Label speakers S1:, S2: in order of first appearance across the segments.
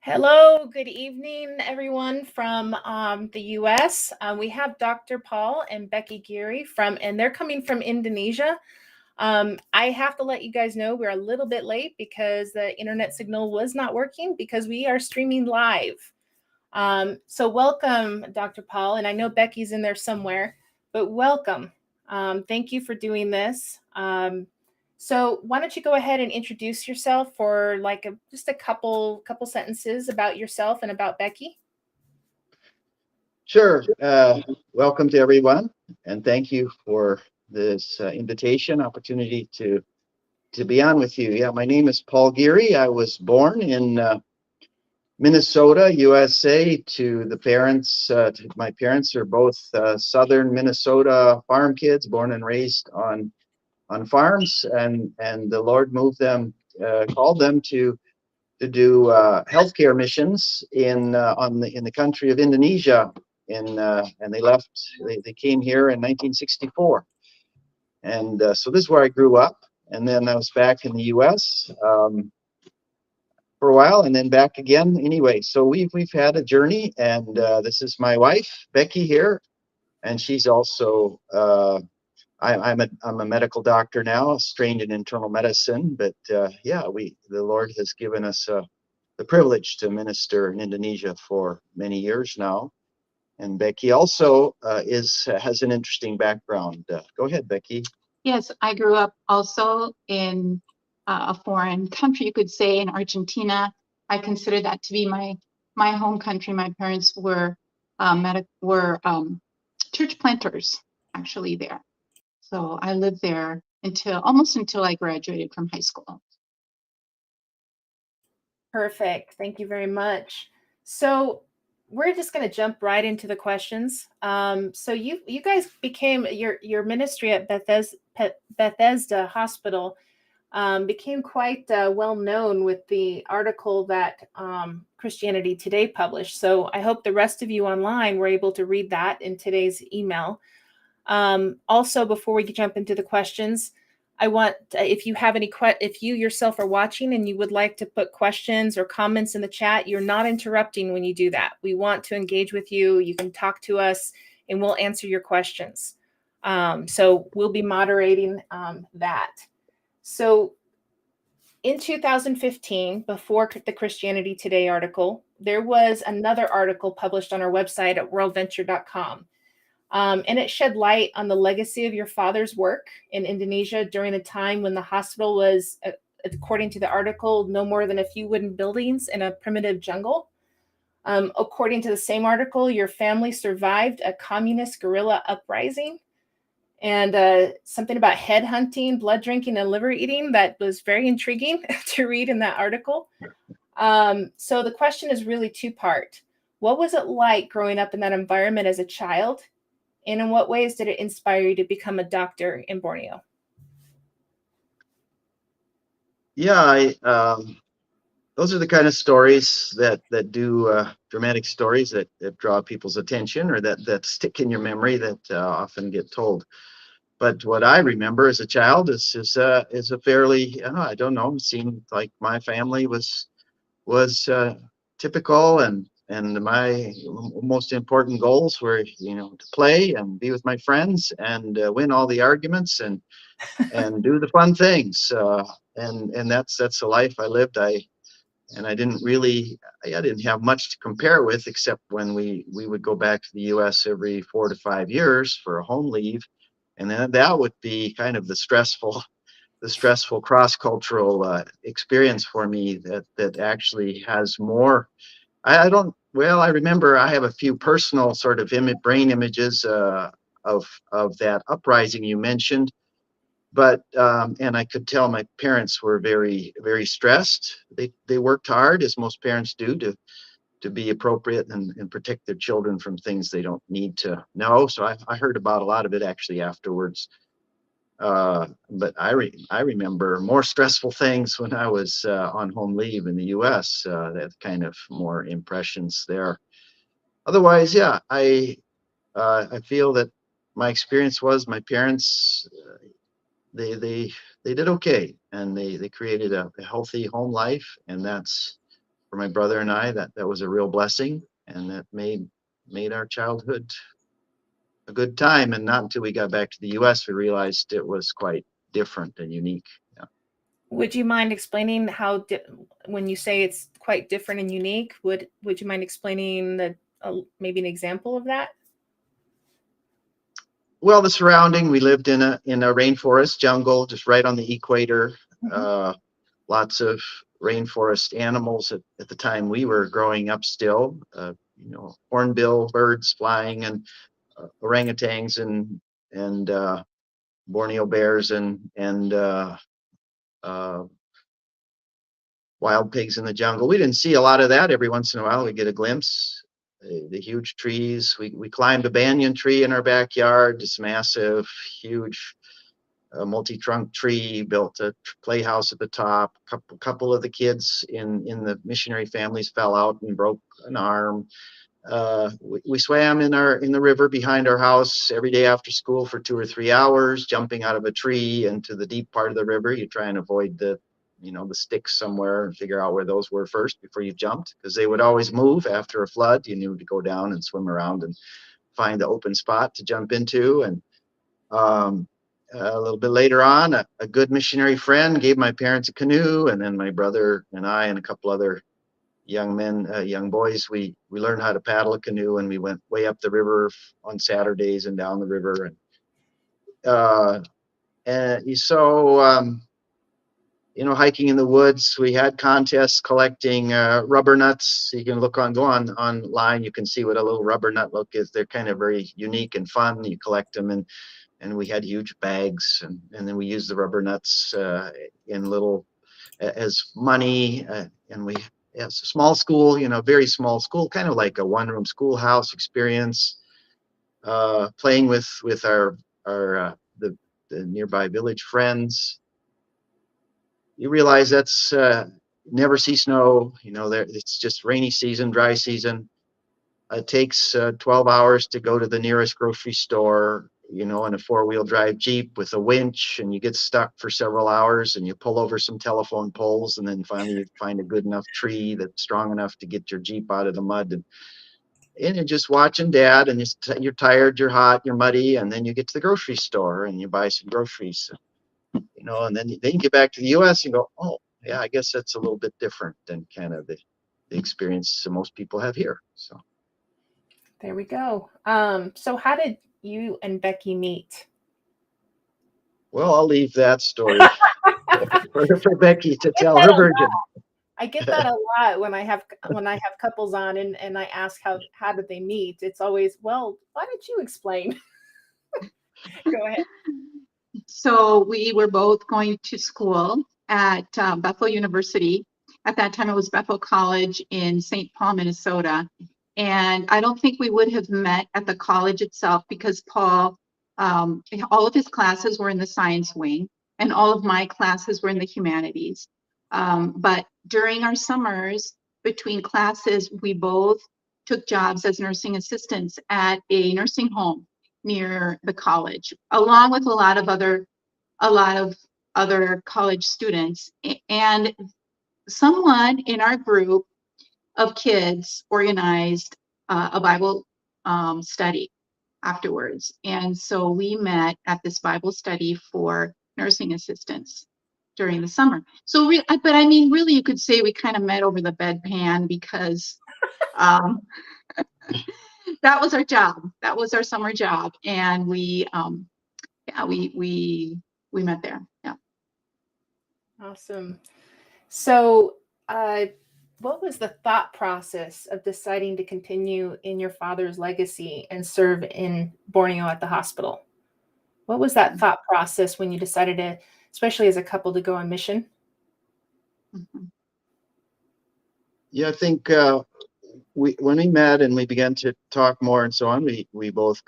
S1: Hello, good evening, everyone from the US. We have Dr. Paul and Becky Geary and they're coming from Indonesia. I have to let you guys know we're a little bit late because the internet signal was not working because we are streaming live. So welcome, Dr. Paul, and I know Becky's in there somewhere, but welcome. Thank you for doing this. So why don't you go ahead and introduce yourself for like just a couple sentences about yourself and about Becky?
S2: Sure. Welcome to everyone, and thank you for this invitation opportunity to be on with you. Yeah, my name is Paul Geary. I was born in Minnesota, USA. My parents are both southern Minnesota farm kids, born and raised on farms, and the Lord called them to do healthcare missions in the country of Indonesia, and they came here in 1964, and so this is where I grew up, and then I was back in the US for a while, and then back again. Anyway, so we've had a journey, and this is my wife Becky here, and she's also I'm a medical doctor now, trained in internal medicine, but yeah, the Lord has given us the privilege to minister in Indonesia for many years now. And Becky also has an interesting background. Go ahead, Becky.
S3: Yes, I grew up also in a foreign country, you could say, in Argentina. I consider that to be my home country. My parents were church planters, actually, there. So I lived there almost until I graduated from high school.
S1: Perfect. Thank you very much. So we're just going to jump right into the questions. So you guys became your ministry at Bethesda Hospital became quite well known with the article that Christianity Today published. So I hope the rest of you online were able to read that in today's email. Also, before we jump into the questions, I want, if you yourself are watching and you would like to put questions or comments in the chat, you're not interrupting when you do that. We want to engage with you. You can talk to us and we'll answer your questions. So we'll be moderating that. So in 2015, before the Christianity Today article, there was another article published on our website at worldventure.com. And it shed light on the legacy of your father's work in Indonesia during a time when the hospital was, according to the article, no more than a few wooden buildings in a primitive jungle. According to the same article, your family survived a communist guerrilla uprising and something about head hunting, blood drinking, and liver eating that was very intriguing to read in that article. So the question is really two-part. What was it like growing up in that environment as a child? And in what ways did it inspire you to become a doctor in Borneo?
S2: Yeah, those are the kind of stories that do dramatic stories that draw people's attention, or that stick in your memory, that often get told. But what I remember as a child is a fairly, I don't know, it seemed like my family was typical, and my most important goals were, to play and be with my friends and win all the arguments and do the fun things. And that's the life I lived. I didn't have much to compare with, except when we would go back to the U.S. every 4 to 5 years for a home leave, and then that would be kind of the stressful cross-cultural experience for me that actually has more. I remember I have a few personal sort of brain images of that uprising you mentioned, but and I could tell my parents were very, very stressed. They worked hard, as most parents do, to be appropriate and protect their children from things they don't need to know. So I heard about a lot of it actually afterwards. But I remember more stressful things when I was on home leave in the U.S. That kind of more impressions there. Otherwise, yeah, I feel that my experience was my parents. They did okay, and they created a healthy home life, and that's my brother and I, that was a real blessing, and that made our childhood a good time. And not until we got back to the U.S. we realized it was quite different and unique. Yeah.
S1: Would you mind explaining how, when you say it's quite different and unique, would you mind explaining maybe an example of that?
S2: Well, the surrounding, we lived in a rainforest jungle just right on the equator. Lots of rainforest animals at the time we were growing up still. Hornbill birds flying, and orangutans and Borneo bears and wild pigs in the jungle. We didn't see a lot of that. Every once in a while we get a glimpse. The huge trees. We climbed a banyan tree in our backyard, this massive, huge multi-trunk tree, built a playhouse at the top. Couple of the kids in the missionary families fell out and broke an arm. We swam in the river behind our house every day after school for 2 or 3 hours, jumping out of a tree into the deep part of the river. You try and avoid the sticks somewhere and figure out where those were first before you jumped, because they would always move after a flood. You knew to go down and swim around and find the open spot to jump into. And a little bit later on, a good missionary friend gave my parents a canoe, and then my brother and I and a couple other young boys, we learned how to paddle a canoe, and we went way up the river on Saturdays and down the river. And so hiking in the woods, we had contests collecting rubber nuts. You can go online, you can see what a little rubber nut look is. They're kind of very unique and fun. You collect them, and we had huge bags, and then we used the rubber nuts in little as money, and it's a small school, very small school, kind of like a one-room schoolhouse experience, playing with the nearby village friends. You realize that's never see snow, it's just rainy season, dry season. It takes 12 hours to go to the nearest grocery store, in a four-wheel drive Jeep with a winch, and you get stuck for several hours, and you pull over some telephone poles, and then finally you find a good enough tree that's strong enough to get your Jeep out of the mud. And you're just watching Dad, and you're tired, you're hot, you're muddy, and then you get to the grocery store and you buy some groceries, and then you get back to the U.S. and go, oh, yeah, I guess that's a little bit different than kind of the experience most people have here. So
S1: there we go. So how did you and Becky meet?
S2: Well, I'll leave that story for Becky to tell her version.
S1: I get that a lot when I have couples on, and I ask how did they meet. It's always, well, why don't you explain? Go ahead.
S3: So we were both going to school at Bethel University. At that time, it was Bethel College in St. Paul, Minnesota. And I don't think we would have met at the college itself, because Paul, all of his classes were in the science wing, and all of my classes were in the humanities. But during our summers between classes, we both took jobs as nursing assistants at a nursing home near the college, along with a lot of other college students. And someone in our group of kids organized a Bible study afterwards. And so we met at this Bible study for nursing assistants during the summer. So, but I mean, really, you could say we kind of met over the bedpan, because that was our job. That was our summer job. And we met there. Yeah.
S1: Awesome. So, what was the thought process of deciding to continue in your father's legacy and serve in Borneo at the hospital? What was that thought process when you decided to, especially as a couple, to go on mission?
S3: Mm-hmm.
S2: Yeah, I think when we met and we began to talk more and so on, we both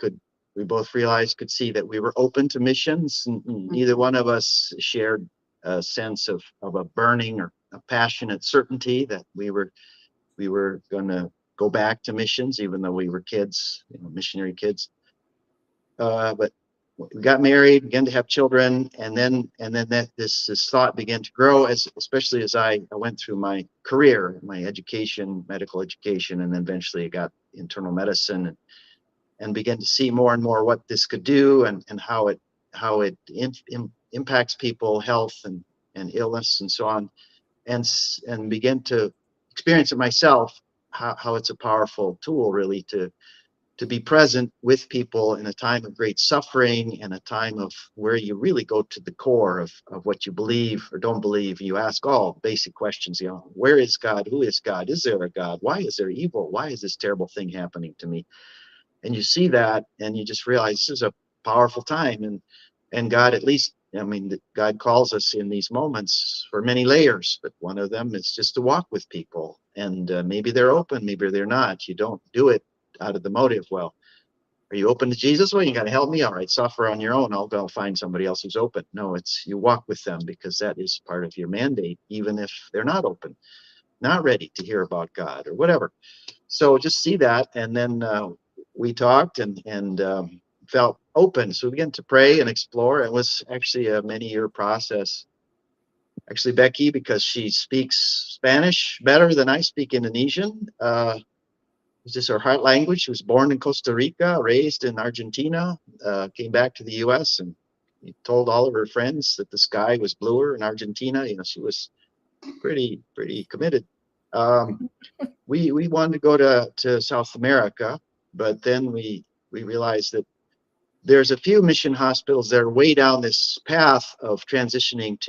S2: realized, could see that we were open to missions. And neither one of us shared a sense of a burning or a passionate certainty that we were going to go back to missions, even though we were kids, missionary kids. But we got married, began to have children, and then that this thought began to grow, especially as I went through my career, my education, medical education, and then eventually I got internal medicine, and began to see more and more what this could do, and how it impacts people, health and illness and so on, and begin to experience it myself, how it's a powerful tool really to be present with people in a time of great suffering, and a time of where you really go to the core of what you believe or don't believe. You ask all basic questions, where is God? Who is God? Is there a God? Why is there evil? Why is this terrible thing happening to me? And you see that, and you just realize this is a powerful time. And God, at least, God calls us in these moments for many layers, but one of them is just to walk with people. And maybe they're open, maybe they're not. You don't do it out of the motive, well, are you open to Jesus? Well, you got to help me. All right, suffer on your own. I'll go find somebody else who's open. No, it's you walk with them, because that is part of your mandate, even if they're not open, not ready to hear about God or whatever. So just see that. And then we talked and felt open. So we began to pray and explore. It was actually a many-year process. Actually, Becky, because she speaks Spanish better than I speak Indonesian, it's just her heart language. She was born in Costa Rica, raised in Argentina, came back to the U.S. and told all of her friends that the sky was bluer in Argentina. She was pretty committed. We wanted to go to South America, but then we realized that there's a few mission hospitals that are way down this path of transitioning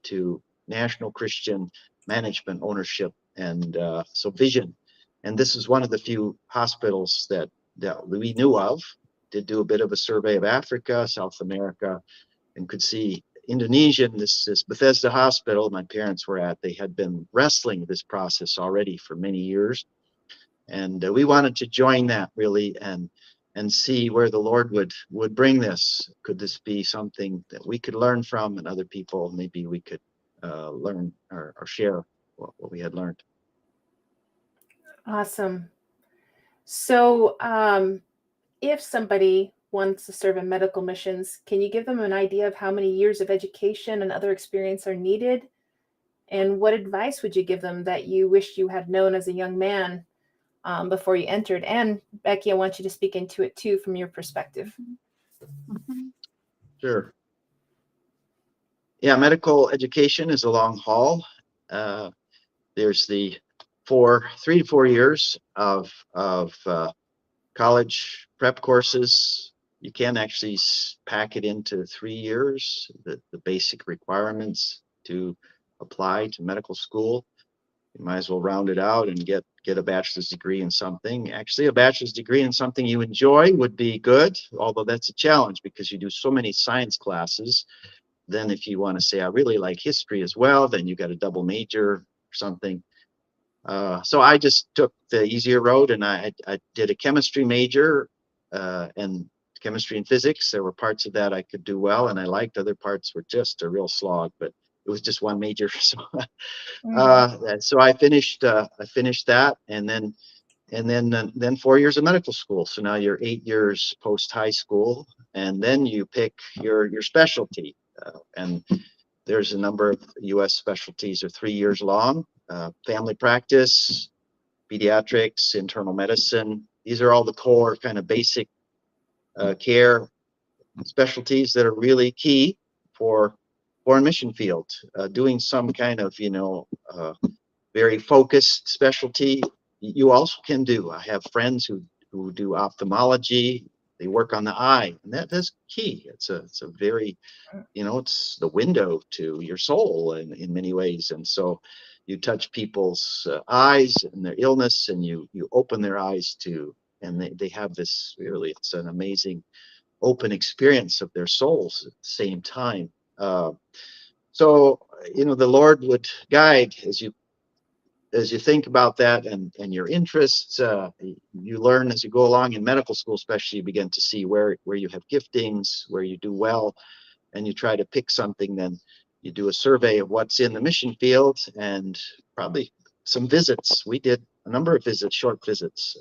S2: to national Christian management, ownership, and so vision. And this is one of the few hospitals that we knew of. Did do a bit of a survey of Africa, South America, and could see Indonesia. This Bethesda hospital my parents were at, they had been wrestling with this process already for many years. And we wanted to join that really and see where the Lord would bring this. Could this be something that we could learn from, and other people maybe we could learn or share what we had learned.
S1: Awesome. So if somebody wants to serve in medical missions, can you give them an idea of how many years of education and other experience are needed? And what advice would you give them that you wish you had known as a young man before you entered? And Becky, I want you to speak into it too from your perspective.
S2: Sure. Yeah, medical education is a long haul. There's the 3 to 4 years of college prep courses. You can actually pack it into 3 years, the basic requirements to apply to medical school. You might as well round it out and get a bachelor's degree in something. Actually, a bachelor's degree in something you enjoy would be good, although that's a challenge because you do so many science classes. Then if you want to say, I really like history as well, then you got a double major or something. So I just took the easier road, and I did a chemistry major and chemistry and physics. There were parts of that I could do well, and I liked. Other parts were just a real slog, but it was just one major. So, so I finished that, and then 4 years of medical school. So now you're 8 years post high school, and then you pick your specialty. And there's a number of U.S. specialties are 3 years long. Family practice, pediatrics, internal medicine. These are all the core kind of basic care specialties that are really key for foreign mission field. Doing some kind of, very focused specialty, you also can do. I have friends who do ophthalmology. They work on the eye, and that's key. It's a very, it's the window to your soul in many ways. And so you touch people's eyes and their illness, and you open their eyes to, and they have this really, it's an amazing open experience of their souls at the same time. So, the Lord would guide as you think about that and your interests. You learn as you go along in medical school, especially, you begin to see where you have giftings, where you do well, and you try to pick something. Then you do a survey of what's in the mission field, and probably some visits. We did a number of visits, short visits,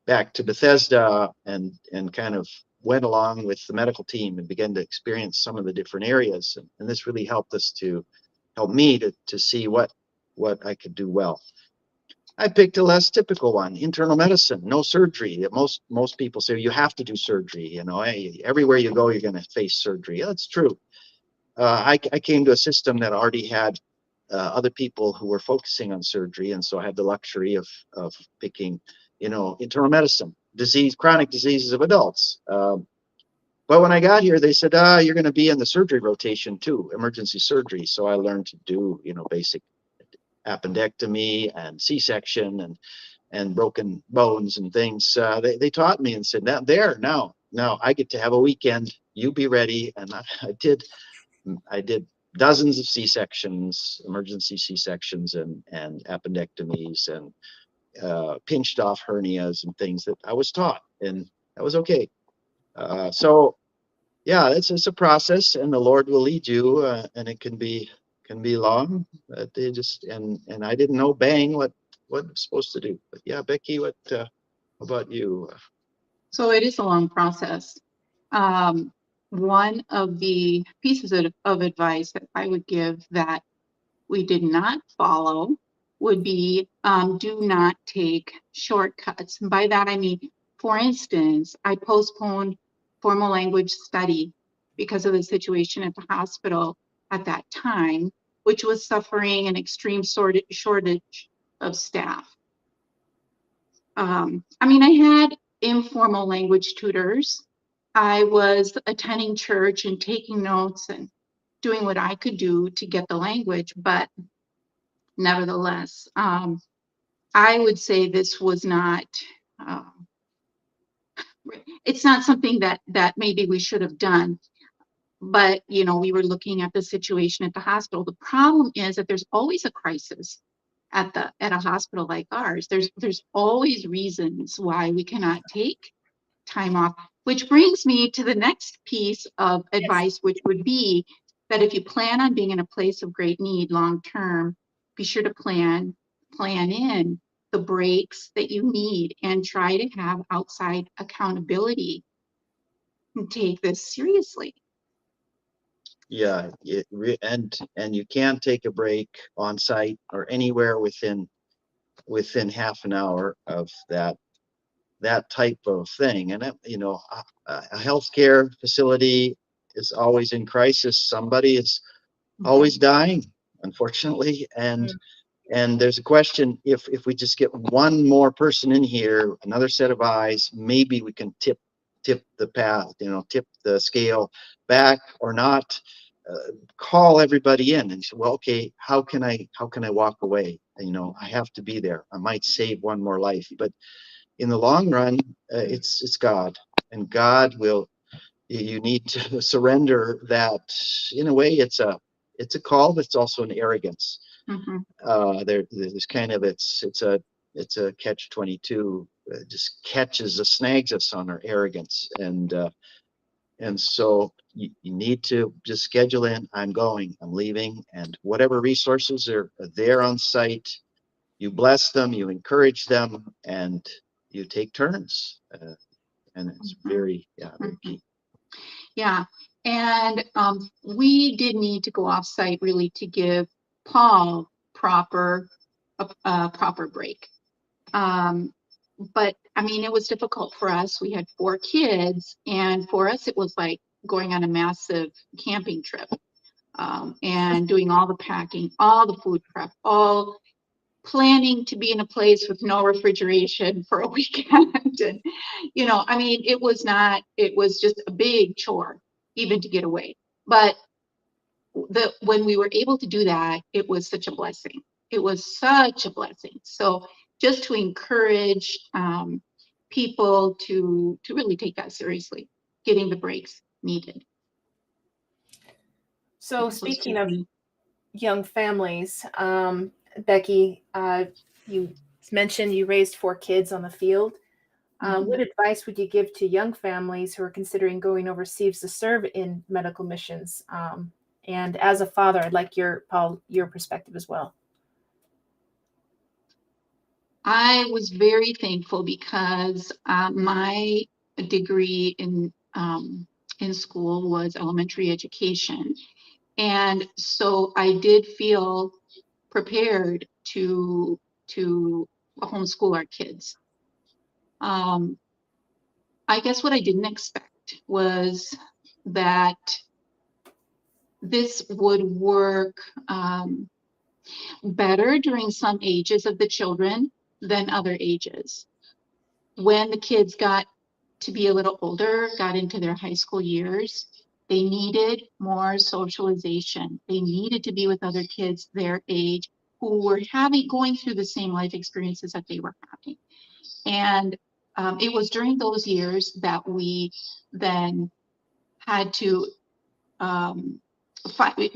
S2: back to Bethesda, and kind of went along with the medical team and began to experience some of the different areas. And this really helped me to see what I could do well. I picked a less typical one, internal medicine, no surgery. Most people say you have to do surgery. You know, everywhere you go, you're going to face surgery. That's true. I came to a system that already had other people who were focusing on surgery, and so I had the luxury of picking, you know, internal medicine, chronic diseases of adults. But when I got here, they said, you're going to be in the surgery rotation too, emergency surgery. So I learned to do, you know, basic appendectomy and C-section and broken bones and things. They taught me and said, now I get to have a weekend. You be ready. And I did dozens of C-sections, emergency C-sections and appendectomies and pinched off hernias and things that I was taught, and that was okay. So yeah, it's a process, and the Lord will lead you, and it can be long. They just and I didn't know what I'm supposed to do. But yeah, Becky, what about you?
S3: So it is a long process. One of the pieces of advice that I would give that we did not follow would be do not take shortcuts. And by that I mean, for instance, I postponed formal language study because of the situation at the hospital at that time, which was suffering an extreme shortage of staff. I mean, I had informal language tutors. I was attending church and taking notes and doing what I could do to get the language, but nevertheless, I would say this was not, it's not something that maybe we should have done. But, you know, we were looking at the situation at the hospital. The problem is that there's always a crisis at a hospital like ours. There's always reasons why we cannot take time off, which brings me to the next piece of advice, which would be that if you plan on being in a place of great need long term, be sure to plan in the breaks that you need and try to have outside accountability and take this seriously.
S2: Yeah, and you can't take a break on site or anywhere within half an hour of that type of thing. And you know, a healthcare facility is always in crisis. Somebody is always dying, unfortunately, and there's a question, if we just get one more person in here, another set of eyes, maybe we can tip the path, you know, tip the scale back or not. Call everybody in and say, well, okay, how can I walk away? You know, I have to be there. I might save one more life, but in the long run, it's God, and God will. You need to surrender that. In a way, it's a call, but it's also an arrogance. There's kind of it's a catch-22. Just snags us on our arrogance, and so you need to just schedule in. I'm leaving, and whatever resources are there on site, you bless them, you encourage them, and you take turns. And it's very key.
S3: Yeah, and we did need to go off site really to give Paul a proper break. But I mean, it was difficult for us. We had 4 kids, and for us, it was like going on a massive camping trip, and doing all the packing, all the food prep, all planning to be in a place with no refrigeration for a weekend. And, you know, I mean, it was just a big chore even to get away. But when we were able to do that, it was such a blessing. It was such a blessing. So just to encourage people to really take that seriously, getting the breaks needed.
S1: So speaking of young families, Becky, you mentioned you raised 4 kids on the field. What advice would you give to young families who are considering going overseas to serve in medical missions? And as a father, I'd like your perspective as well.
S3: I was very thankful because my degree in in school was elementary education. And so I did feel prepared to homeschool our kids. I guess what I didn't expect was that this would work better during some ages of the children than other ages. When the kids got to be a little older, got into their high school years, they needed more socialization. They needed to be with other kids their age who were going through the same life experiences that they were having. And it was during those years that we then had to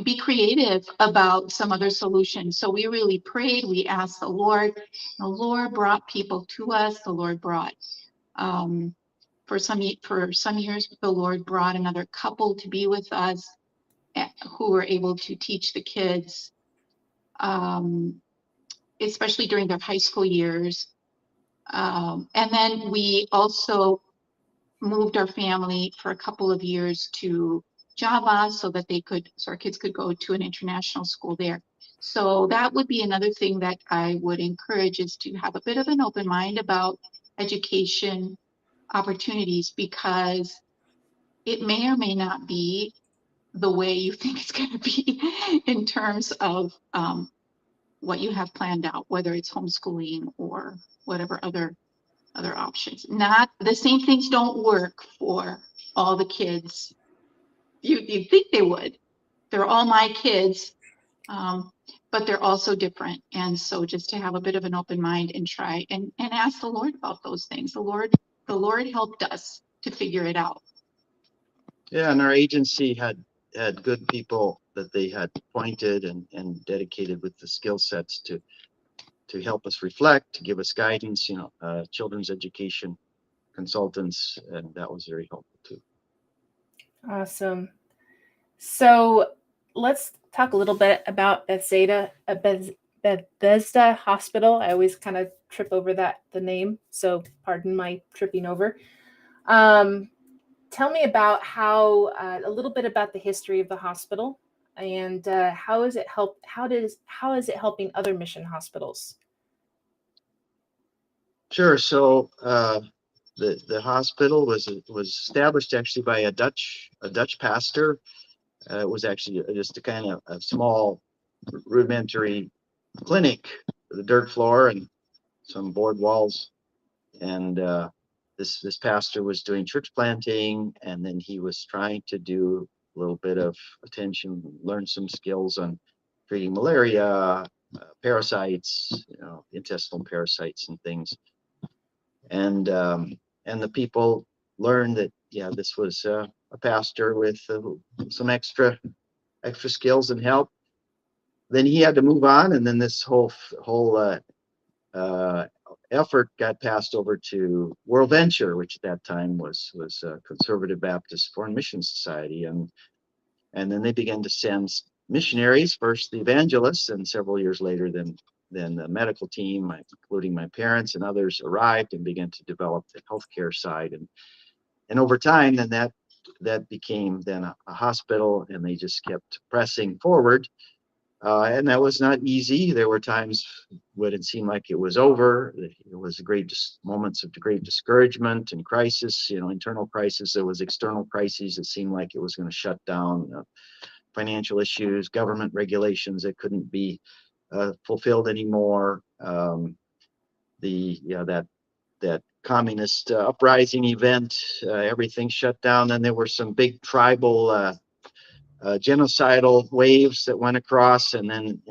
S3: be creative about some other solutions. So we really prayed, we asked the Lord. The Lord brought people to us. The Lord brought, for some years, the Lord brought another couple to be with us who were able to teach the kids, especially during their high school years. And then we also moved our family for a couple of years to Java so our kids could go to an international school there. So that would be another thing that I would encourage, is to have a bit of an open mind about education opportunities, because it may or may not be the way you think it's going to be in terms of what you have planned out, whether it's homeschooling or whatever other options. Not the same things don't work for all the kids. You think they would. They're all my kids, but they're also different. And so just to have a bit of an open mind and try and ask the Lord about those things. The Lord helped us to figure it out.
S2: Yeah, and our agency had good people that they had appointed and dedicated with the skill sets to help us reflect, to give us guidance, children's education consultants, and that was very helpful too.
S1: Awesome. So let's talk a little bit about Bethesda Hospital. I always kind of trip over the name, so pardon my tripping over. Tell me about a little bit about the history of the hospital, and how is it helping other mission hospitals?
S2: Sure. So the hospital was established actually by a Dutch pastor. It was actually just a kind of a small rudimentary clinic with a dirt floor and some board walls. And this pastor was doing church planting, and then he was trying to do a little bit of learn some skills on treating malaria, parasites, intestinal parasites and things. And the people learned that, this was a pastor with some extra skills and help. Then he had to move on, and then this whole effort got passed over to WorldVenture, which at that time was a Conservative Baptist Foreign Mission Society, and then they began to send missionaries, first the evangelists, and several years later, then the medical team, including my parents and others, arrived and began to develop the healthcare side, and over time, then that became then a hospital, and they just kept pressing forward. And that was not easy. There were times when it seemed like it was over. It was moments of great discouragement and crisis, internal crisis. There was external crises. It seemed like it was going to shut down. Financial issues, government regulations that couldn't be fulfilled anymore. That communist uprising event, everything shut down. Then there were some big tribal genocidal waves that went across, and then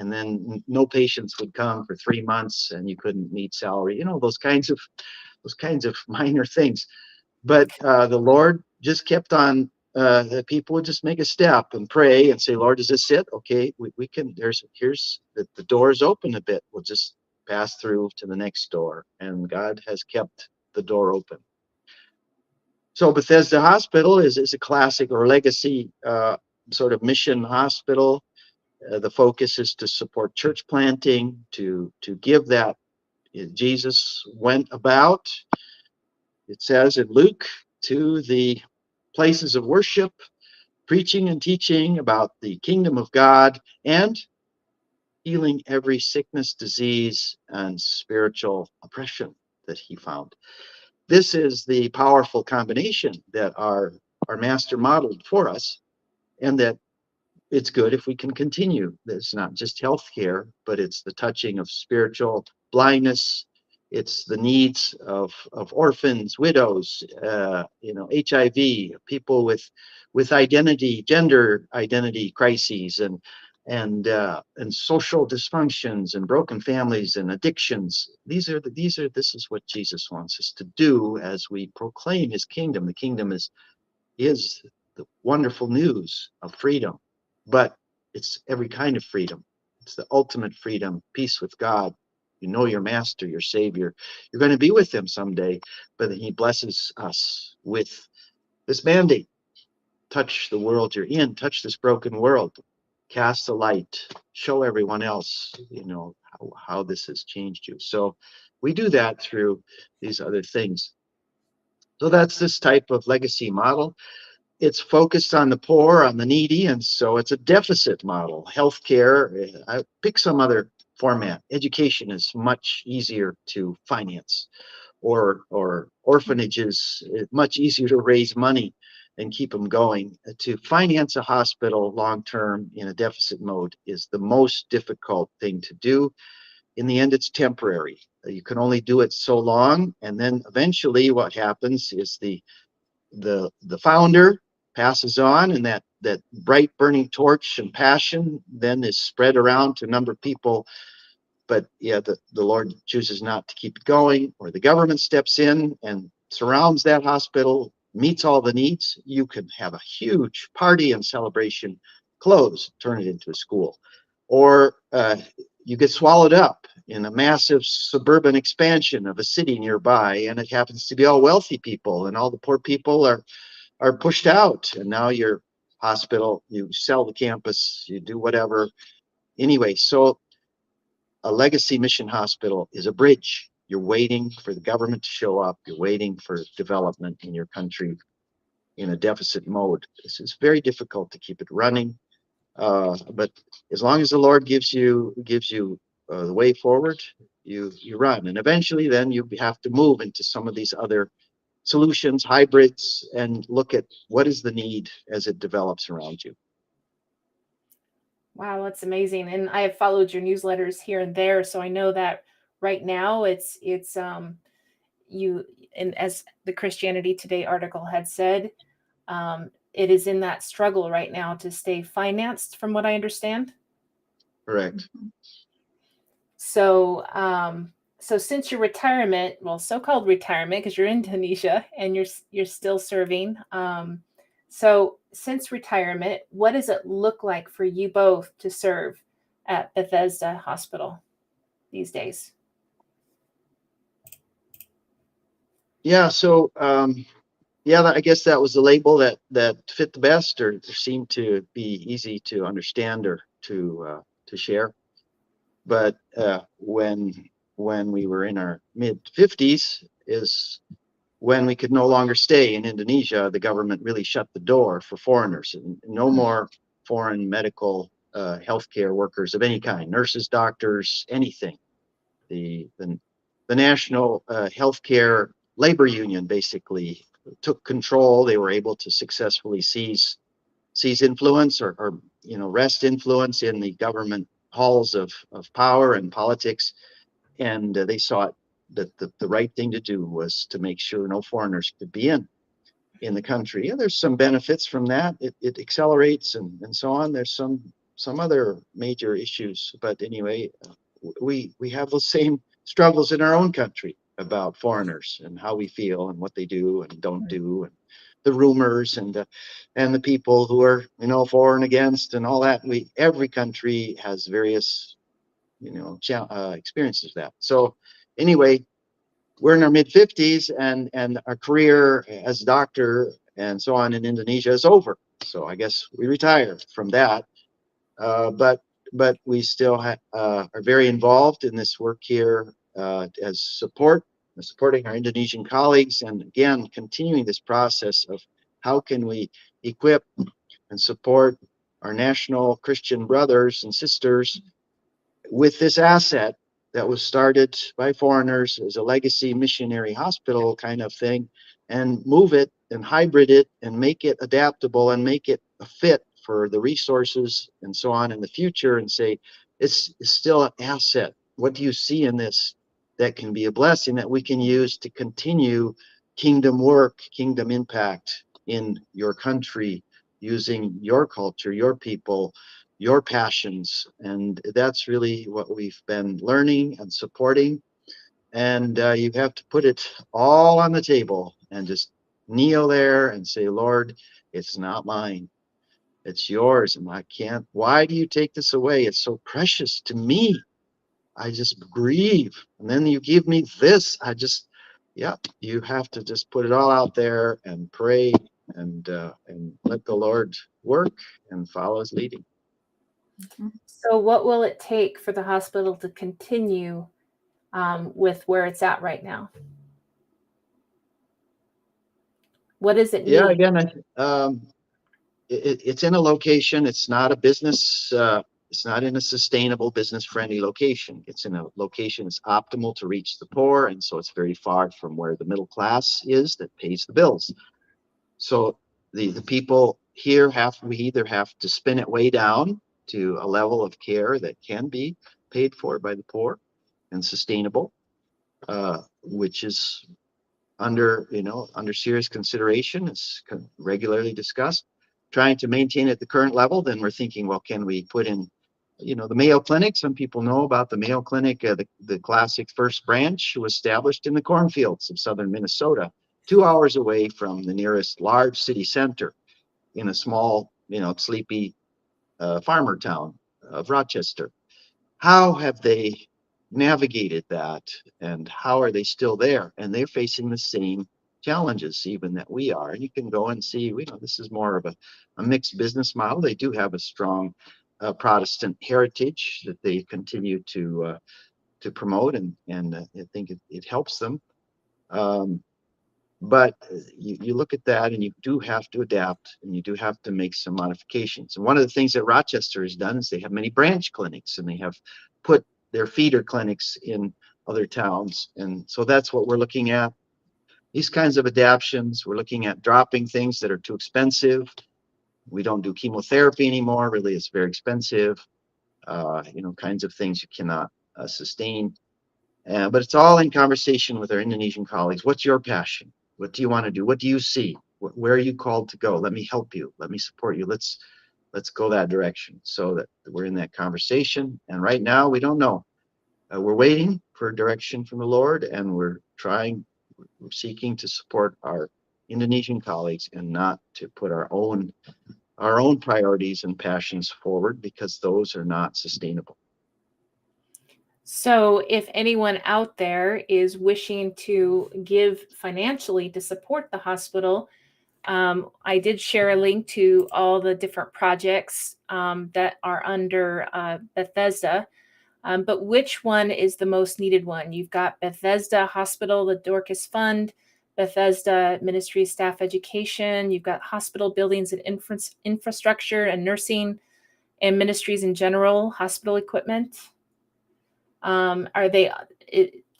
S2: no patients would come for 3 months, and you couldn't meet salary. Those kinds of minor things. But the Lord just kept on. The people would just make a step and pray and say, "Lord, is this it? Okay, we can. Here's the door is open a bit. We'll just pass through to the next door." And God has kept the door open. So Bethesda Hospital is a classic or legacy sort of mission hospital. The focus is to support church planting, to give that Jesus went about, it says in Luke, to the places of worship, preaching and teaching about the kingdom of God, and healing every sickness, disease, and spiritual oppression that he found. This is the powerful combination that our master modeled for us, and that it's good if we can continue. It's not just healthcare, but it's the touching of spiritual blindness. It's the needs of orphans, widows, HIV, people with identity, gender identity crises, and social dysfunctions and broken families and addictions. This is what Jesus wants us to do as we proclaim his kingdom. The kingdom is the wonderful news of freedom, but it's every kind of freedom. It's the ultimate freedom, peace with God. You know your master, your savior. You're going to be with him someday, but he blesses us with this mandate. Touch the world you're in, touch this broken world, cast the light, show everyone else, how this has changed you. So we do that through these other things. So that's this type of legacy model. It's focused on the poor, on the needy, and so it's a deficit model. Healthcare, I pick some other format. Education is much easier to finance, or orphanages, much easier to raise money and keep them going. To finance a hospital long-term in a deficit mode is the most difficult thing to do. In the end, it's temporary. You can only do it so long, and then eventually what happens is the founder passes on, and that bright burning torch and passion then is spread around to a number of people. But yeah, the Lord chooses not to keep it going, or the government steps in and surrounds that hospital, meets all the needs. You can have a huge party and celebration, close, turn it into a school. Or you get swallowed up in a massive suburban expansion of a city nearby, and it happens to be all wealthy people, and all the poor people are pushed out. And now your hospital, you sell the campus, you do whatever. Anyway, so a legacy mission hospital is a bridge. You're waiting for the government to show up. You're waiting for development in your country in a deficit mode. This is very difficult to keep it running. But as long as the Lord gives you the way forward, you run. And eventually then you have to move into some of these other solutions, hybrids, and look at what is the need as it develops around you.
S1: Wow, that's amazing. And I have followed your newsletters here and there, so I know that right now it's you, and as the Christianity Today article had said, it is in that struggle right now to stay financed, from what I understand.
S2: Correct.
S1: So so since your retirement, well, so-called retirement, because you're in Indonesia and you're still serving, so since retirement, what does it look like for you both to serve at Bethesda Hospital these days?
S2: Yeah, so I guess that was the label that fit the best, or seemed to be easy to understand or to share. But when we were in our mid-50s is when we could no longer stay in Indonesia. The government really shut the door for foreigners, and no more foreign medical healthcare workers of any kind, nurses, doctors, anything. The National Healthcare Labor Union basically took control. They were able to successfully seize influence, or wrest influence in the government halls of power and politics. And they saw it that the right thing to do was to make sure no foreigners could be in the country. Yeah, there's some benefits from that. It accelerates and so on. There's some other major issues, but anyway, we have those same struggles in our own country about foreigners and how we feel and what they do and don't do, and the rumors and the people who are for and against and all that. Every country has various experiences of that. So anyway, we're in our mid-50s, and our career as a doctor and so on in Indonesia is over. So I guess we retire from that. But we still are very involved in this work here as supporting our Indonesian colleagues, and again continuing this process of How can we equip and support our national Christian brothers and sisters with this asset that was started by foreigners as a legacy missionary hospital kind of thing, and move it and hybrid it and make it adaptable and make it a fit for the resources and so on in the future, and say it's still an asset. What do you see in this that can be a blessing that we can use to continue kingdom work, kingdom impact in your country, using your culture, your people, your passions? And that's really what we've been learning and supporting. And you have to put it all on the table and just kneel there and say, Lord, it's not mine, it's yours. And I can't, why do you take this away? It's so precious to me. I just grieve. And then you give me this. Yeah, you have to just put it all out there and pray and let the Lord work and follow his leading.
S1: So what will it take for the hospital to continue with where it's at right now? What does it need?
S2: Yeah, again, it's in a location. It's not a business. It's not in a sustainable, business-friendly location. It's in a location that's optimal to reach the poor, and so it's very far from where the middle class is that pays the bills. So the people here we either have to spin it way down to a level of care that can be paid for by the poor and sustainable, which is under serious consideration. It's regularly discussed. Trying to maintain at the current level, then we're thinking, well, can we put in, the Mayo Clinic? Some people know about the Mayo Clinic. The classic first branch was established in the cornfields of southern Minnesota, 2 hours away from the nearest large city center, in a small, sleepy farmer town of Rochester. How have they navigated that, and how are they still there? And they're facing the same challenges even that we are. And you can go and see, this is more of a mixed business model. They do have a strong Protestant heritage that they continue to promote, and I think it helps them. But you look at that, and you do have to adapt, and you do have to make some modifications. And one of the things that Rochester has done is they have many branch clinics, and they have put their feeder clinics in other towns. And so that's what we're looking at. These kinds of adaptations. We're looking at dropping things that are too expensive. We don't do chemotherapy anymore. Really, it's very expensive. Kinds of things you cannot sustain. But it's all in conversation with our Indonesian colleagues. What's your passion? What do you want to do? What do you see? Where are you called to go? Let me help you. Let me support you. Let's go that direction, so that we're in that conversation. And right now, we don't know. We're waiting for direction from the Lord, and we're seeking to support our Indonesian colleagues, and not to put our own priorities and passions forward, because those are not sustainable.
S1: So if anyone out there is wishing to give financially to support the hospital, I did share a link to all the different projects that are under Bethesda. But which one is the most needed one? You've got Bethesda Hospital, the Dorcas Fund, Bethesda Ministry of Staff Education. You've got hospital buildings and infrastructure and nursing and ministries in general, hospital equipment. Do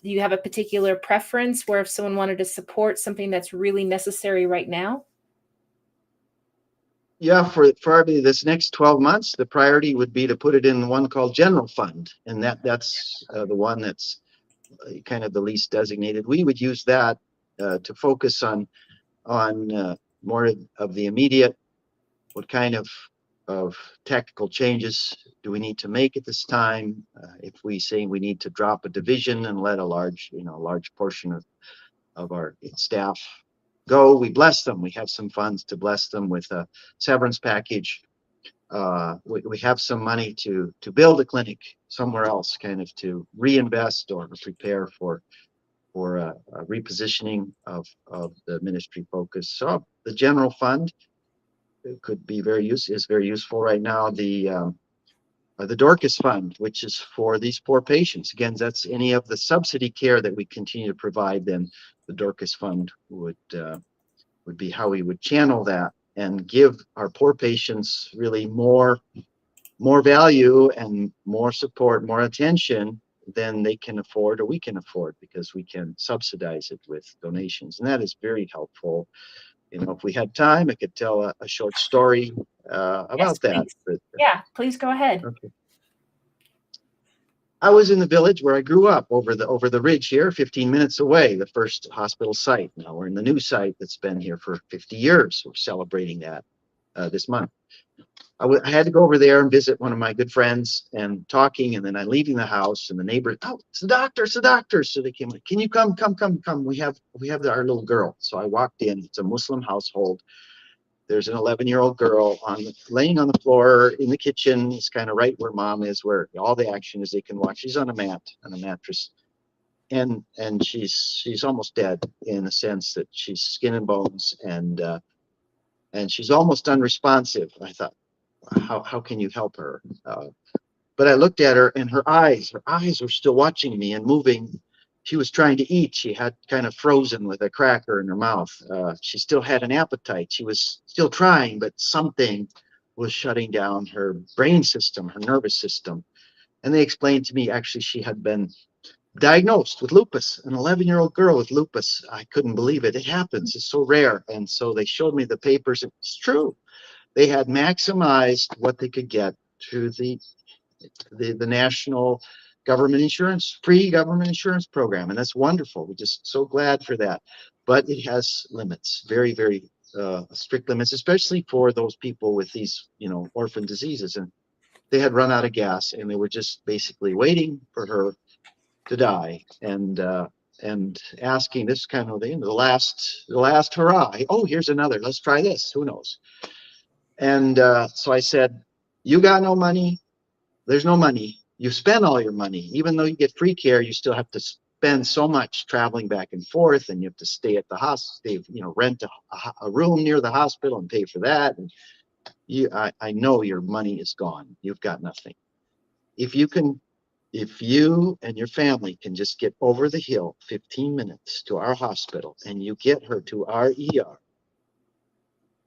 S1: you have a particular preference where if someone wanted to support something that's really necessary right now?
S2: Yeah, for this next 12 months, the priority would be to put it in the one called General Fund, and that's the one that's kind of the least designated. We would use that to focus on more of the immediate. What kind of tactical changes do we need to make at this time? If we say we need to drop a division and let a large portion of our staff go, we bless them. We have some funds to bless them with a severance package. We have some money to build a clinic somewhere else, kind of to reinvest or prepare for a repositioning of the ministry focus. So the general fund could be is very useful right now. The Dorcas Fund, which is for these poor patients. Again, that's any of the subsidy care that we continue to provide. Then the Dorcas Fund would would be how we would channel that and give our poor patients really more value and more support, more attention than they can afford or we can afford, because we can subsidize it with donations. And that is very helpful. You know, if we had time, I could tell a short story
S1: Yes,
S2: about that.
S1: please.
S2: But,
S1: Yeah, please go ahead.
S2: okay. I was in the village where I grew up, over the ridge here, 15 minutes away, the first hospital site. Now we're in the new site that's been here for 50 years. We're celebrating that this month. I had to go over there and visit one of my good friends and talking, and then I'm leaving the house, and the neighbor, oh, it's the doctor, it's the doctor. So they came like, can you come? We have our little girl. So I walked in. It's a Muslim household. There's an 11-year-old girl laying on the floor in the kitchen. It's kind of right where mom is, where all the action is they can watch. She's on a mattress, and she's almost dead, in the sense that she's skin and bones, and she's almost unresponsive. I thought, how can you help her? But I looked at her, and her eyes were still watching me and moving. She was trying to eat. She had kind of frozen with a cracker in her mouth. She still had an appetite. She was still trying, but something was shutting down her brain system, her nervous system. And they explained to me, actually, she had been diagnosed with lupus, an 11-year-old girl with lupus. I couldn't believe it. It happens. It's so rare. And so they showed me the papers. It's true. They had maximized what they could get through the national government insurance, free government insurance program. And that's wonderful. We're just so glad for that. But it has limits, very, very strict limits, especially for those people with these, orphan diseases. And they had run out of gas, and they were just basically waiting for her to die, and asking, this kind of thing, the last hurrah. Oh, here's another. Let's try this. Who knows? And so I said, you got no money. There's no money. You spend all your money. Even though you get free care, you still have to spend so much traveling back and forth, and you have to stay at the hospital, rent a room near the hospital and pay for that. And I know your money is gone. You've got nothing. If you and your family can just get over the hill 15 minutes to our hospital, and you get her to our ER,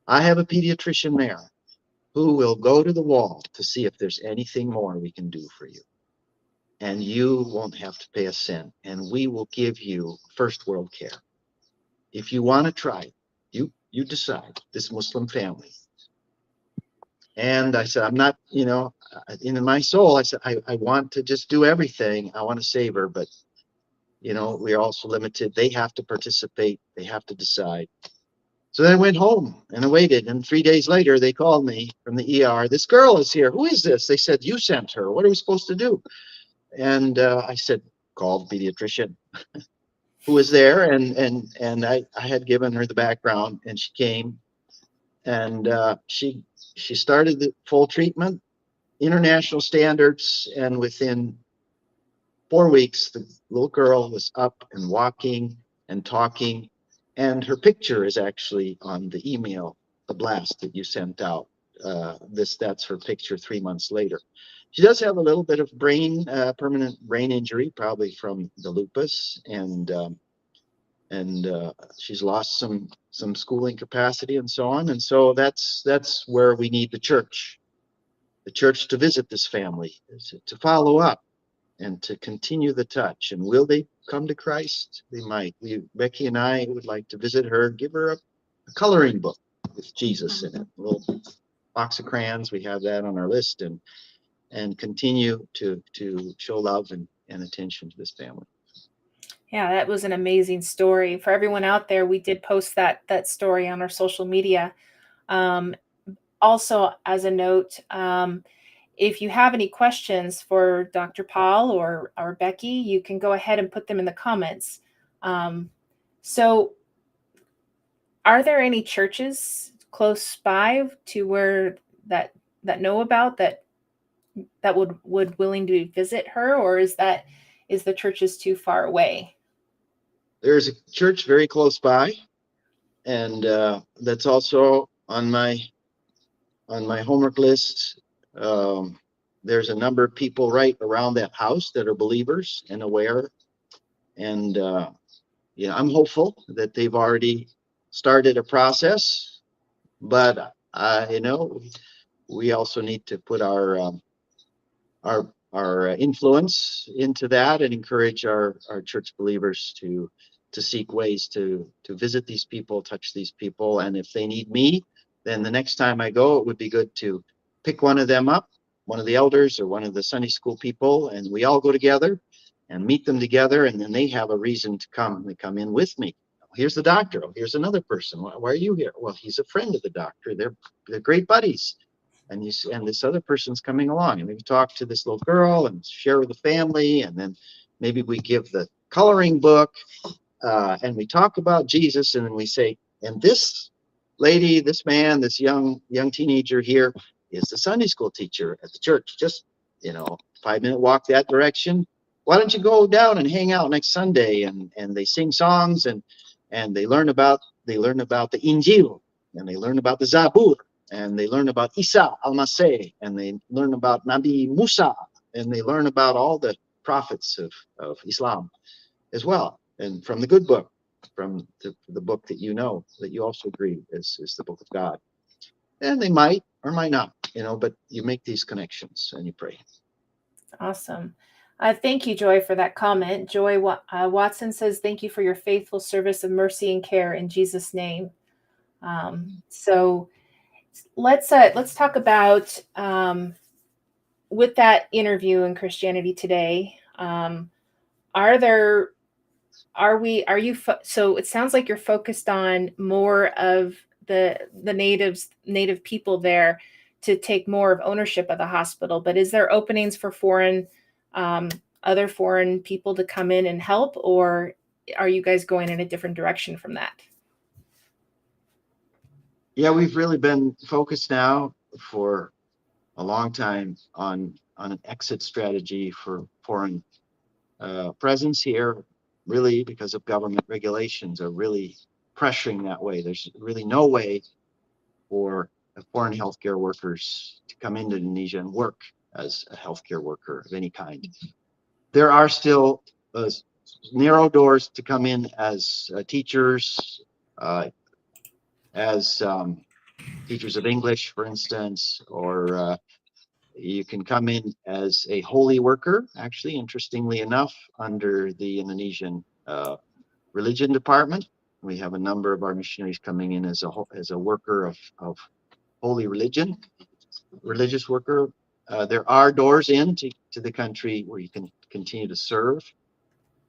S2: I have a pediatrician there who will go to the wall to see if there's anything more we can do for you. And you won't have to pay a cent, and we will give you first world care. If you want to try it, you decide, this Muslim family. And I said, I'm not, in my soul, I said, I want to just do everything. I want to save her, but, we're also limited. They have to participate. They have to decide. So then I went home and I waited. And 3 days later, they called me from the ER. This girl is here. Who is this? They said, you sent her. What are we supposed to do? And I said, call the pediatrician who was there. And I had given her the background, and she came, and she started the full treatment, international standards. And within 4 weeks, the little girl was up and walking and talking. And her picture is actually on the email, the blast that you sent out. That's her picture 3 months later. She does have a little bit of permanent brain injury, probably from the lupus, and she's lost some schooling capacity and so on. And so that's where we need the church to visit this family, to follow up, and to continue the touch. And will they come to Christ? They might. Becky and I would like to visit her, give her a coloring book with Jesus in it, a little box of crayons. We have that on our list, and continue to show love and attention to this family.
S1: Yeah, that was an amazing story. For everyone out there, we did post that story on our social media. Also, as a note, if you have any questions for Dr. Paul or Becky, you can go ahead and put them in the comments. So are there any churches close by to where that know about that would willing to visit her, or is the churches too far away?
S2: There's a church very close by, and that's also on my homework list. There's a number of people right around that house that are believers and aware, and I'm hopeful that they've already started a process, but we also need to put our influence into that and encourage our church believers to seek ways to visit these people, touch these people. And if they need me, then the next time I go, it would be good to pick one of them up, one of the elders or one of the Sunday school people, and we all go together and meet them together, and then they have a reason to come. They come in with me. Here's the doctor. Oh, here's another person. Why are you here? Well, he's a friend of the doctor. They're great buddies. And this other person's coming along, and maybe talk to this little girl and share with the family, and then maybe we give the coloring book, and we talk about Jesus, and then we say, and this lady, this man, this young teenager here is the Sunday school teacher at the church. Just 5-minute walk that direction. Why don't you go down and hang out next Sunday? And they sing songs, and they learn about the Injil, and they learn about the Zabur, and they learn about Isa al-Masih, and they learn about Nabi Musa, and they learn about all the prophets of Islam as well, and from the good book, from the book that that you also agree is the book of God. And they might or might not, but you make these connections and you pray.
S1: Awesome. Thank you, Joy, for that comment. Joy Watson says, thank you for your faithful service of mercy and care in Jesus' name. So let's talk about with that interview in Christianity Today. So it sounds like you're focused on more of the native people there to take more of ownership of the hospital, but is there openings for other foreign people to come in and help, or are you guys going in a different direction from that?
S2: Yeah, we've really been focused now for a long time on an exit strategy for foreign presence here, really, because of government regulations are really pressuring that way. There's really no way for foreign healthcare workers to come into Indonesia and work as a healthcare worker of any kind. There are still narrow doors to come in as teachers, as teachers of English, for instance, or you can come in as a holy worker, actually, interestingly enough, under the Indonesian religion department. We have a number of our missionaries coming in as a worker of holy religious worker. There are doors into the country where you can continue to serve.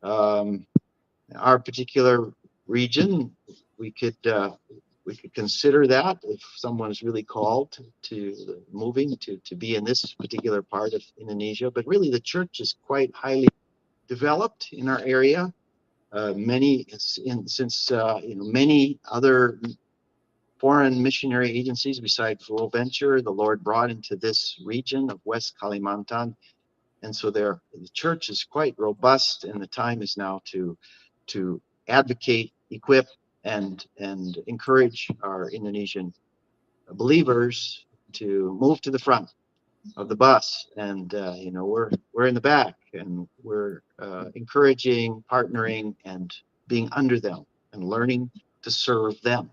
S2: Our particular region, we could consider that if someone is really called to moving to be in this particular part of Indonesia. But really, the church is quite highly developed in our area. Many other foreign missionary agencies besides WorldVenture, the Lord brought into this region of West Kalimantan, and so the church is quite robust, and the time is now to advocate, equip, and encourage our Indonesian believers to move to the front of the bus. And we're in the back, and we're encouraging, partnering, and being under them and learning to serve them.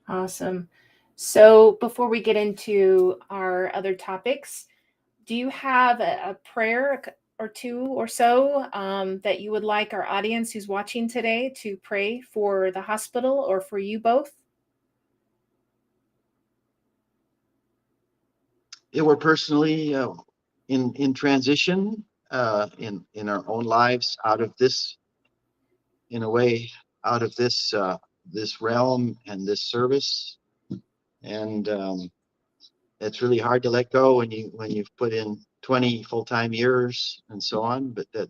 S1: Awesome. So before we get into our other topics, do you have a prayer or two or so that you would like our audience who's watching today to pray for the hospital or for you both?
S2: Yeah, we're personally in transition in our own lives out of this, in a way, out of this this realm and this service, and it's really hard to let go when you've put in 20 full-time years and so on. But that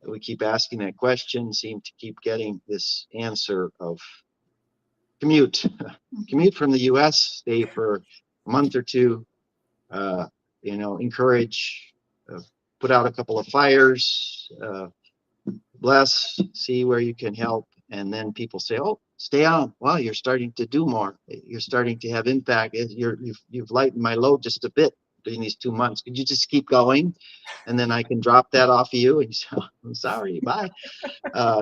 S2: we keep asking that question, seem to keep getting this answer of commute from the U.S., stay for a month or two, encourage, put out a couple of fires, bless, see where you can help, and then people say, "Oh, stay on. Wow, you're starting to do more. You're starting to have impact. You've lightened my load just a bit. doing these 2 months. Could you just keep going? And then I can drop that off of you. And you say, oh, I'm sorry, bye.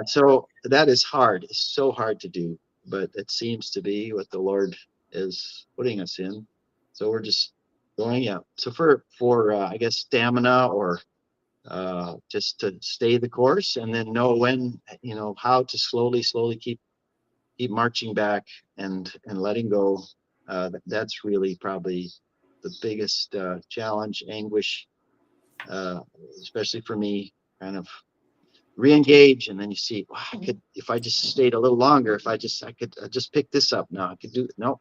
S2: So that is hard. It's so hard to do, but it seems to be what the Lord is putting us in. So we're just going, yeah. So for I guess stamina, or just to stay the course, and then know when, how to slowly keep marching back and letting go. That's really probably the biggest challenge, anguish, uh, especially for me, kind of re-engage. And then you see, wow, I could, if I just stayed a little longer, I could just pick this up now. I could do it. No.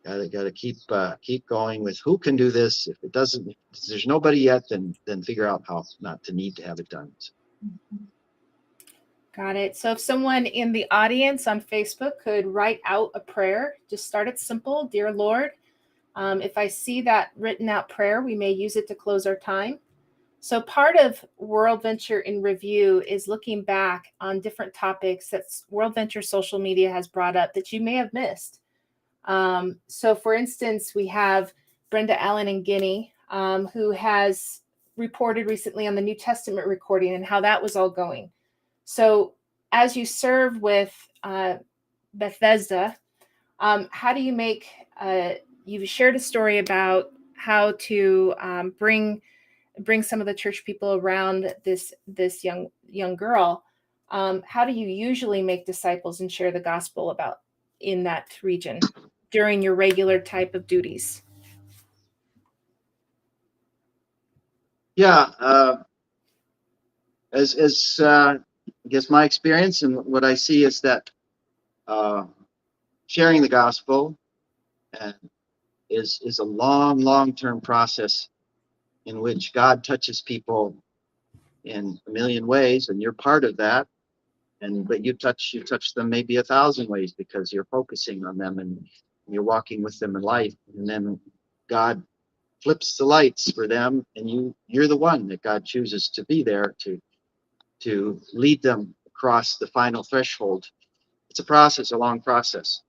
S2: Gotta keep going with who can do this. If it doesn't, if there's nobody yet, then figure out how not to need to have it done.
S1: Got it. So if someone in the audience on Facebook could write out a prayer, just start it simple. Dear Lord, if I see that written out prayer, we may use it to close our time. So part of WorldVenture in Review is looking back on different topics that WorldVenture social media has brought up that you may have missed. So for instance, we have Brenda Allen in Guinea, who has reported recently on the New Testament recording and how that was all going. So as you serve with Bethesda, how do you make, you've shared a story about how to bring some of the church people around this young girl. How do you usually make disciples and share the gospel about in that region during your regular type of duties?
S2: Yeah, as I guess my experience and what I see is that sharing the gospel is a long-term process in which God touches people in a million ways, and you're part of that. But you touch them maybe 1,000 ways because you're focusing on them and you're walking with them in life. And then God flips the lights for them, and you're the one that God chooses to be there to lead them across the final threshold. It's a process, a long process.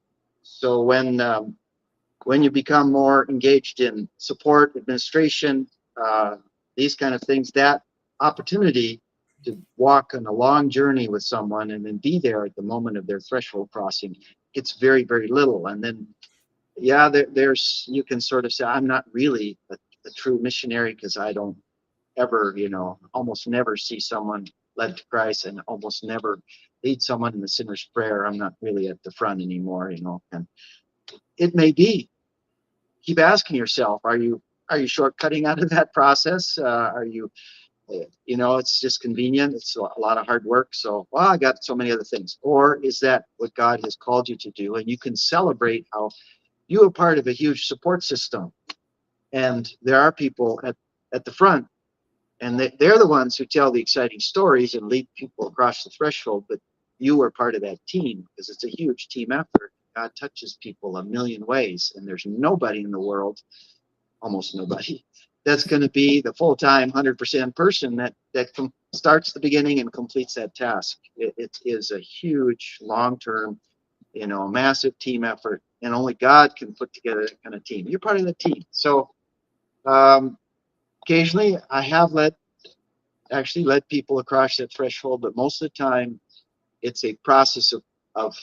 S2: So when you become more engaged in support, administration, these kind of things, that opportunity to walk on a long journey with someone and then be there at the moment of their threshold crossing, it's very, very little. And then, yeah, there's, you can sort of say, I'm not really a true missionary because I don't ever, almost never see someone led to Christ, and almost never lead someone in the sinner's prayer. I'm not really at the front anymore, and it may be. Keep asking yourself, are you shortcutting out of that process? Are you, it's just convenient. It's a lot of hard work. So, well, I got so many other things. Or is that what God has called you to do? And you can celebrate how you are part of a huge support system. And there are people at the front, and they're the ones who tell the exciting stories and lead people across the threshold. But you are part of that team because it's a huge team effort. God touches people a million ways, and there's nobody in the world, almost nobody, that's going to be the full-time 100% person that starts the beginning and completes that task. It is a huge, long-term, massive team effort, and only God can put together that kind of team. You're part of the team. So occasionally I have led people across that threshold, but most of the time it's a process of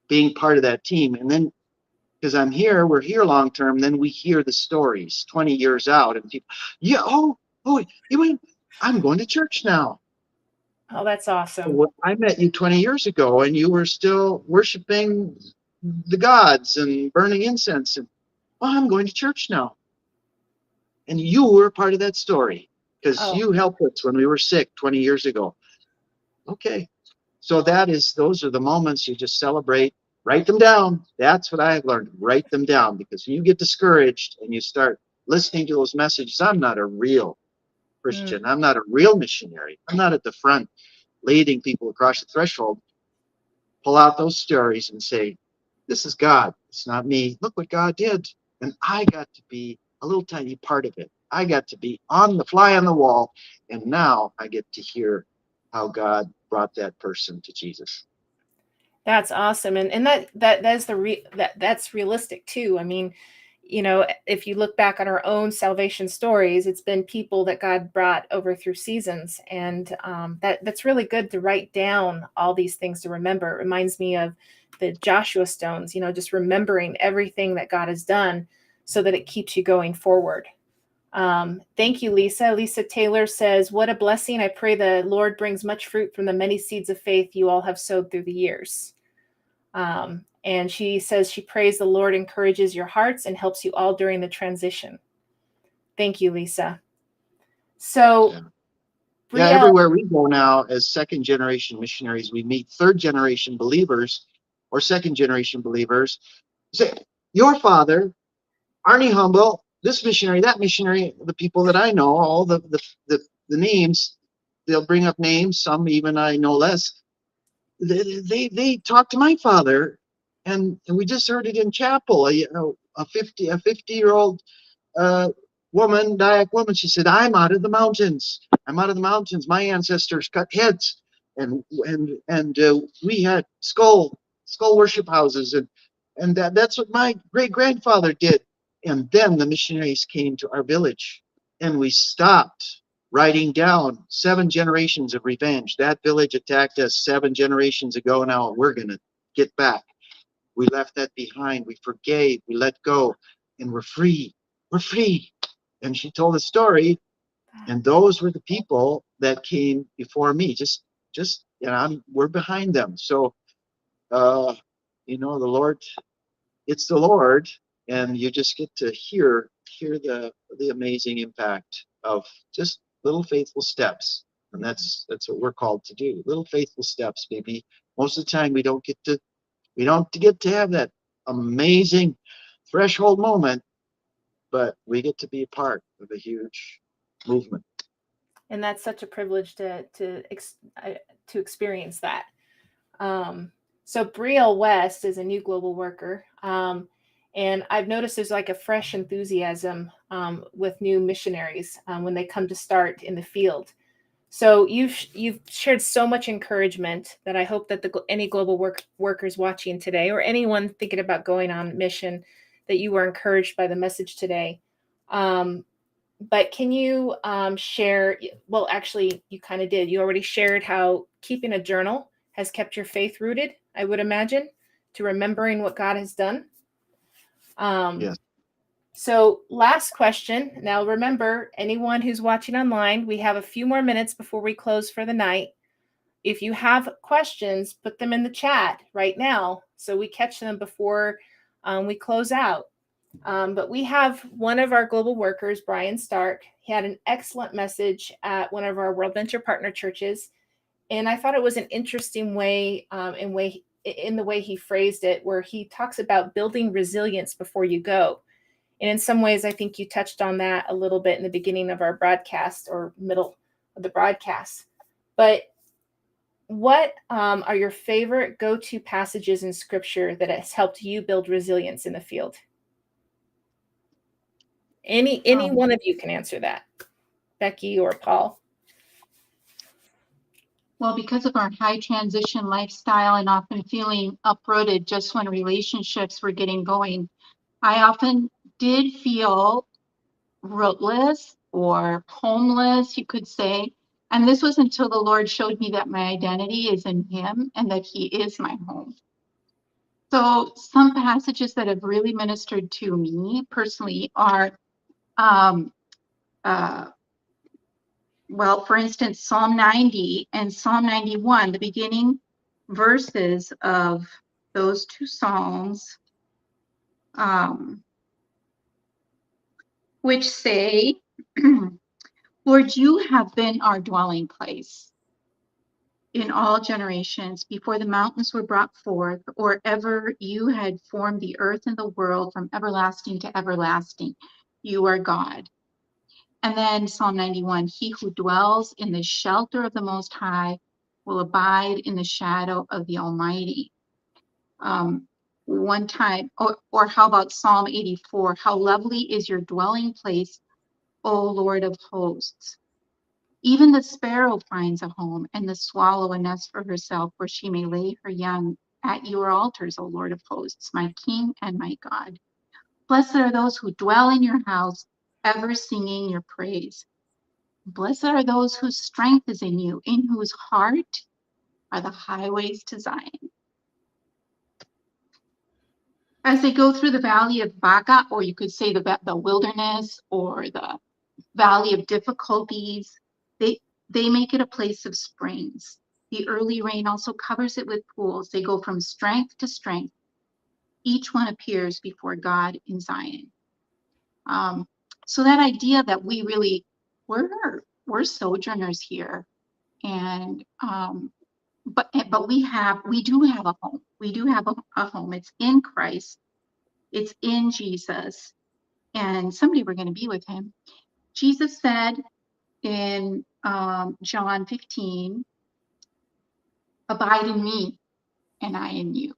S2: being part of that team. And then, because we're here long term, then we hear the stories 20 years out, and people, yeah, I'm going to church now.
S1: Oh, that's awesome.
S2: Well, I met you 20 years ago and you were still worshiping the gods and burning incense, and I'm going to church now. And you were part of that story because you helped us when we were sick 20 years ago. Okay. So those are the moments you just celebrate. Write them down. That's what I have learned. Write them down, because when you get discouraged and you start listening to those messages, I'm not a real Christian. I'm not a real missionary. I'm not at the front leading people across the threshold. Pull out those stories and say, this is God. It's not me. Look what God did. And I got to be a little tiny part of it. I got to be on the fly on the wall. And now I get to hear how God brought that person to Jesus.
S1: That's awesome. And that's realistic too. I mean, you know, if you look back on our own salvation stories, it's been people that God brought over through seasons. And that's really good to write down all these things to remember. It reminds me of the Joshua stones, you know, just remembering everything that God has done so that it keeps you going forward. Thank you, Lisa. Lisa Taylor says, what a blessing. I pray the Lord brings much fruit from the many seeds of faith you all have sowed through the years. And she says she prays the Lord encourages your hearts and helps you all during the transition. Thank you, Lisa. So,
S2: Yeah.
S1: Brielle,
S2: Everywhere we go now as second generation missionaries, we meet third generation believers or second generation believers. Say, your father, Arnie Humble, this missionary, that missionary, the people that I know, all the names, they'll bring up names, some even I know less. They talk to my father, and we just heard it in chapel. A 50-year-old woman, Dayak woman. She said, "I'm out of the mountains. I'm out of the mountains. My ancestors cut heads, and we had skull worship houses, and that's what my great grandfather did." And then the missionaries came to our village, and we stopped writing down 7 generations of revenge. That village attacked us 7 generations ago. Now we're gonna get back. We left that behind. We forgave. We let go, and we're free. We're free. And she told a story, and those were the people that came before me. Just you know, we're behind them. So, you know, the Lord, it's the Lord, and you just get to hear the amazing impact of just little faithful steps, and that's what we're called to do. Little faithful steps, maybe. Most of the time, we don't get to have that amazing threshold moment, but we get to be a part of a huge movement.
S1: and that's such a privilege to experience that. So Brielle West is a new global worker. And I've noticed there's like a fresh enthusiasm with new missionaries when they come to start in the field. So you've shared so much encouragement that I hope that any global workers watching today, or anyone thinking about going on mission, that you were encouraged by the message today. But can you share? Well, actually, you kind of did. You already shared how keeping a journal has kept your faith rooted, I would imagine, to remembering what God has done.
S2: Yes.
S1: So last question. Now, remember, anyone who's watching online, we have a few more minutes before we close for the night. If you have questions, put them in the chat right now so we catch them before we close out. But we have one of our global workers, Brian Stark. He had an excellent message at one of our WorldVenture partner churches. And I thought it was an interesting way, in the way he phrased it, where he talks about building resilience before you go. And in some ways, I think you touched on that a little bit in the beginning of our broadcast or middle of the broadcast. But what are your favorite go-to passages in Scripture that has helped you build resilience in the field? Any one of you can answer that, Becky or Paul.
S3: Well, because of our high transition lifestyle and often feeling uprooted just when relationships were getting going, I often did feel rootless or homeless, you could say. And this was until the Lord showed me that my identity is in Him and that He is my home. So some passages that have really ministered to me personally are, well, for instance, Psalm 90 and Psalm 91, the beginning verses of those 2 Psalms, which say, Lord, you have been our dwelling place in all generations, before the mountains were brought forth, or ever you had formed the earth and the world, from everlasting to everlasting. You are God. And then Psalm 91, he who dwells in the shelter of the Most High will abide in the shadow of the Almighty. One time, or how about Psalm 84, how lovely is your dwelling place, O Lord of hosts. Even the sparrow finds a home, and the swallow a nest for herself, where she may lay her young at your altars, O Lord of hosts, my King and my God. Blessed are those who dwell in your house, ever singing your praise. Blessed are those whose strength is in you, in whose heart are the highways to Zion. As they go through the valley of Baca, or you could say the wilderness or the valley of difficulties, they make it a place of springs. The early rain also covers it with pools. They go from strength to strength. Each one appears before God in Zion. So that idea that we're sojourners here, and but we do have a home. We do have a home. It's in Christ. It's in Jesus, and someday we're going to be with him. Jesus said in John 15, abide in me and I in you.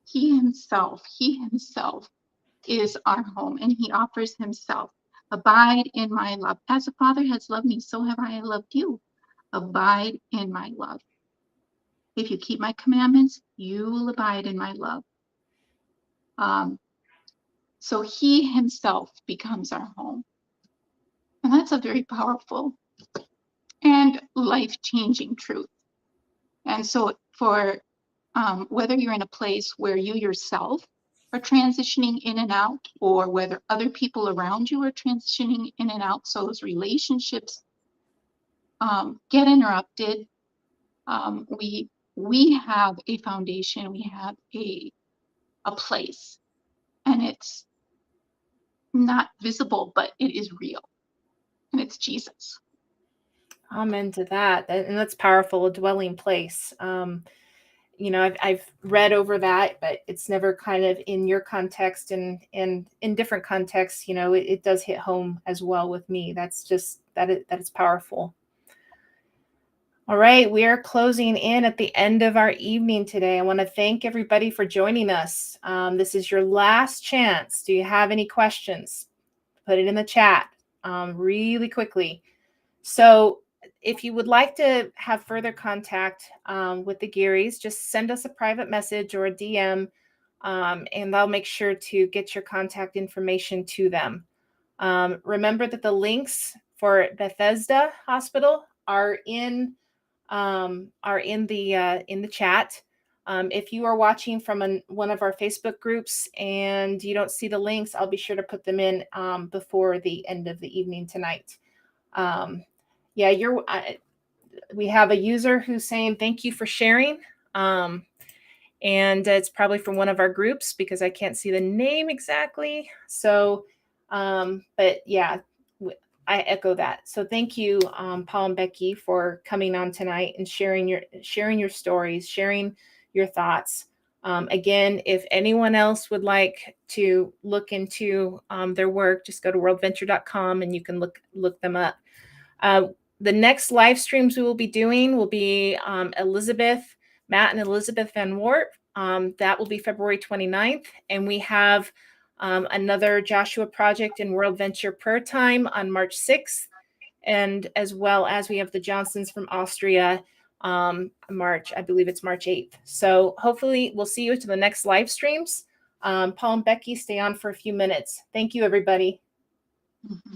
S3: He himself is our home, and he offers himself. Abide in my love. As the Father has loved me, so have I loved you. Abide in my love. If you keep my commandments, you will abide in my love. So he himself becomes our home. And that's a very powerful and life-changing truth. And so for whether you're in a place where you yourself are transitioning in and out, or whether other people around you are transitioning in and out, so those relationships get interrupted, we have a foundation, we have a place, and it's not visible, but it is real, and it's Jesus.
S1: Amen to that. And that's powerful, a dwelling place. You know, I've read over that, but it's never kind of in your context, and in different contexts, you know, it does hit home as well with me. That's just, that is powerful. All right, we are closing in at the end of our evening today. I want to thank everybody for joining us. This is your last chance. Do you have any questions? Put it in the chat really quickly. So if you would like to have further contact with the Gearys, just send us a private message or a DM, and I'll make sure to get your contact information to them. Remember that the links for Bethesda Hospital are in the chat. If you are watching from one of our Facebook groups and you don't see the links, I'll be sure to put them in before the end of the evening tonight. We have a user who's saying thank you for sharing, and it's probably from one of our groups because I can't see the name exactly. So, but yeah, I echo that. So thank you, Paul and Becky, for coming on tonight and sharing your stories, sharing your thoughts. Again, if anyone else would like to look into their work, just go to worldventure.com and you can look them up. The next live streams we will be doing will be Matt and Elizabeth Van Wart. That will be February 29th. And we have another Joshua project in WorldVenture Prayer Time on March 6th. And as well as we have the Johnsons from Austria, I believe it's March 8th. So hopefully we'll see you to the next live streams. Paul and Becky, stay on for a few minutes. Thank you, everybody.
S3: Mm-hmm.